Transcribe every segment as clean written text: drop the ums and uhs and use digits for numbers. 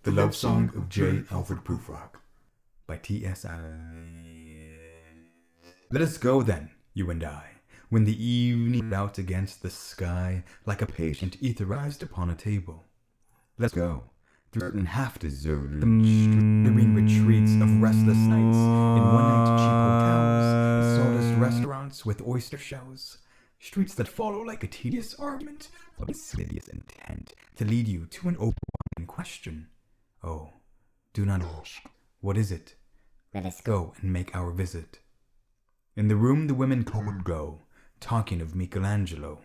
The Love Song of J. Alfred Prufrock by T.S. Let us go then, you and I, when the evening out against the sky, like a patient etherized upon a table. Let's go through certain half-deserted serene retreats of restless nights, in one-night cheap hotels, sawdust restaurants with oyster shells, streets that follow like a tedious argument of insidious intent to lead you to an overwhelming question. Oh, do not ask. What is it? Let us Go and make our visit. In the room the women come and go, talking of Michelangelo.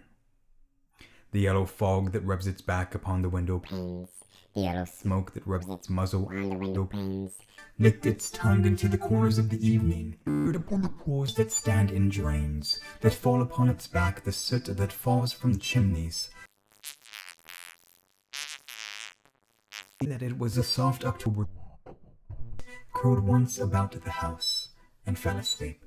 The yellow fog that rubs its back upon the window panes, the yellow smoke that rubs its muzzle on the window panes, licked its tongue into the corners of the evening, heard upon the pools that stand in drains, that fall upon its back the soot that falls from the chimneys. That it was a soft October, curled once about the house, and fell asleep.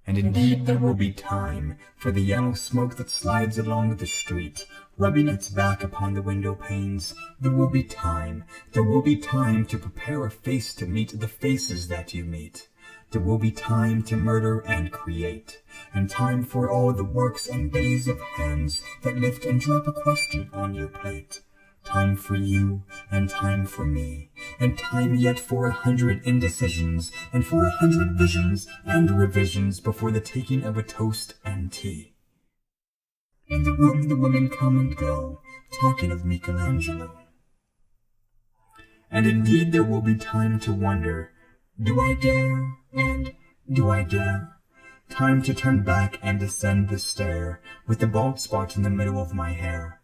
And indeed there will be time for the yellow smoke that slides along the street, rubbing its back upon the window panes. There will be time to prepare a face to meet the faces that you meet. There will be time to murder and create, and time for all the works and days of hands that lift and drop a question on your plate. Time for you, and time for me, and time yet for 100 indecisions, and for 100 visions and revisions before the taking of a toast and tea. In the room the women come and go, talking of Michelangelo. And indeed there will be time to wonder, do I dare, and do I dare? Time to turn back and descend the stair, with the bald spot in the middle of my hair.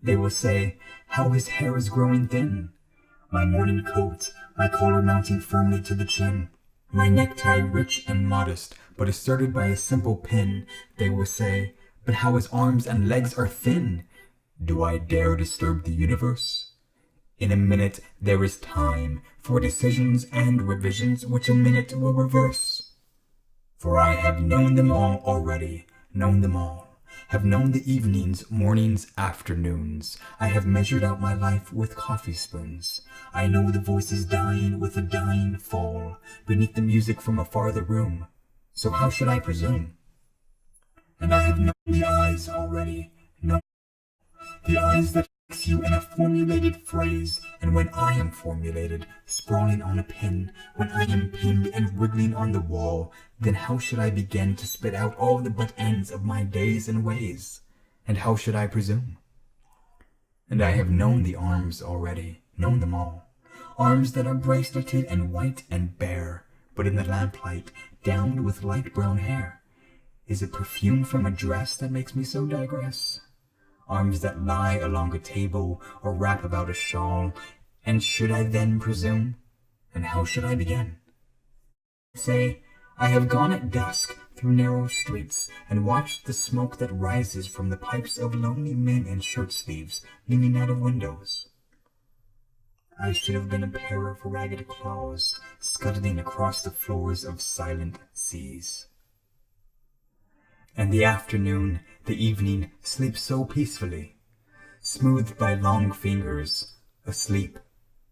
They will say, how his hair is growing thin. My morning coat, my collar mounting firmly to the chin. My necktie rich and modest, but asserted by a simple pin. They will say, but how his arms and legs are thin. Do I dare disturb the universe? In a minute there is time for decisions and revisions which a minute will reverse. For I have known them all already, known them all. Have known the evenings, mornings, afternoons. I have measured out my life with coffee spoons. I know the voices dying with a dying fall beneath the music from a farther room. So how should I presume? And I have known the eyes already, known the eyes that fix you in a formulated phrase, and when I am formulated, sprawling on a pin, when I am pinned and wriggling on the wall, then how should I begin to spit out all the butt ends of my days and ways? And how should I presume? And I have known the arms already, known them all. Arms that are braceleted and white and bare, but in the lamplight, downed with light brown hair. Is it perfume from a dress that makes me so digress? Arms that lie along a table, or wrap about a shawl, and should I then presume? And how should I begin? Say, I have gone at dusk through narrow streets, and watched the smoke that rises from the pipes of lonely men in shirt sleeves, leaning out of windows. I should have been a pair of ragged claws, scuttling across the floors of silent seas. And the afternoon, the evening, sleeps so peacefully, smoothed by long fingers, asleep,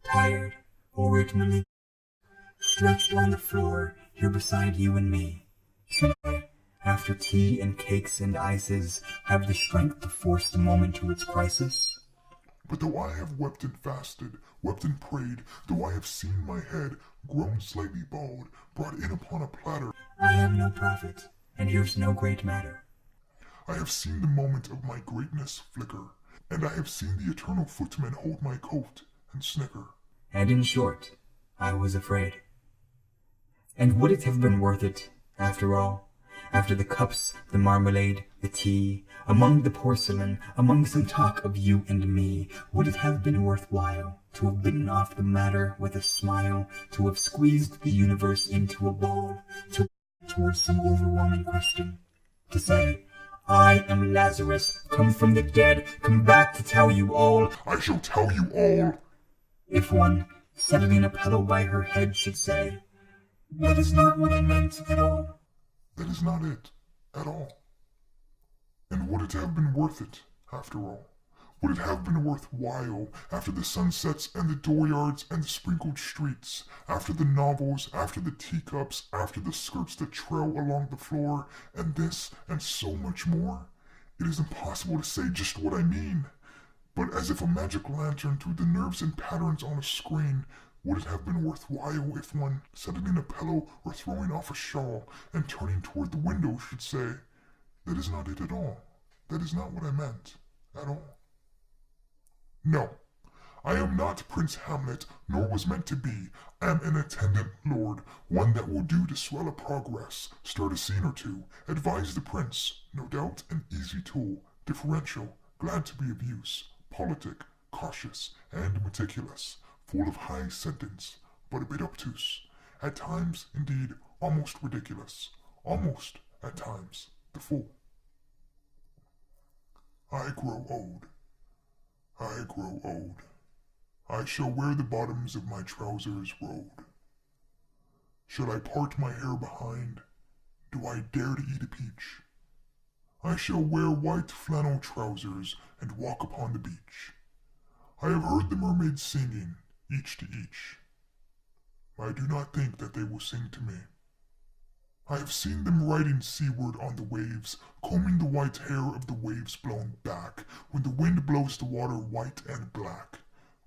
tired, or ignorantly, stretched on the floor, here beside you and me. Should I, after tea and cakes and ices, have the strength to force the moment to its crisis? But though I have wept and fasted, wept and prayed, though I have seen my head, grown slightly bald, brought in upon a platter, I am no prophet, and here's no great matter. I have seen the moment of my greatness flicker, and I have seen the eternal footman hold my coat and snicker. And in short, I was afraid. And would it have been worth it, after all? After the cups, the marmalade, the tea, among the porcelain, among some talk of you and me, would it have been worthwhile to have bitten off the matter with a smile, to have squeezed the universe into a ball, to towards some overwhelming question, to say, I am Lazarus, come from the dead, come back to tell you all. I shall tell you all. If one, settling a pillow by her head, should say, that is not what I meant at all. That is not it, at all. And would it have been worth it, after all? Would it have been worthwhile after the sunsets and the dooryards and the sprinkled streets, after the novels, after the teacups, after the skirts that trail along the floor, and this and so much more? It is impossible to say just what I mean. But as if a magic lantern threw the nerves and patterns on a screen, would it have been worthwhile if one, settling in a pillow or throwing off a shawl and turning toward the window, should say, "That is not it at all. That is not what I meant, at all." No, I am not Prince Hamlet, nor was meant to be. I am an attendant lord, one that will do to swell a progress, start a scene or two, advise the prince, no doubt an easy tool, differential, glad to be of use, politic, cautious, and meticulous, full of high sentence, but a bit obtuse, at times, indeed, almost ridiculous, almost, at times, the fool. I grow old. I grow old. I shall wear the bottoms of my trousers rolled. Shall I part my hair behind? Do I dare to eat a peach? I shall wear white flannel trousers and walk upon the beach. I have heard the mermaids singing, each to each. I do not think that they will sing to me. I have seen them riding seaward on the waves, combing the white hair of the waves blown back, when the wind blows the water white and black.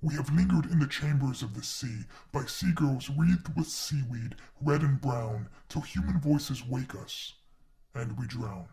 We have lingered in the chambers of the sea, by seagulls wreathed with seaweed, red and brown, till human voices wake us, and we drown.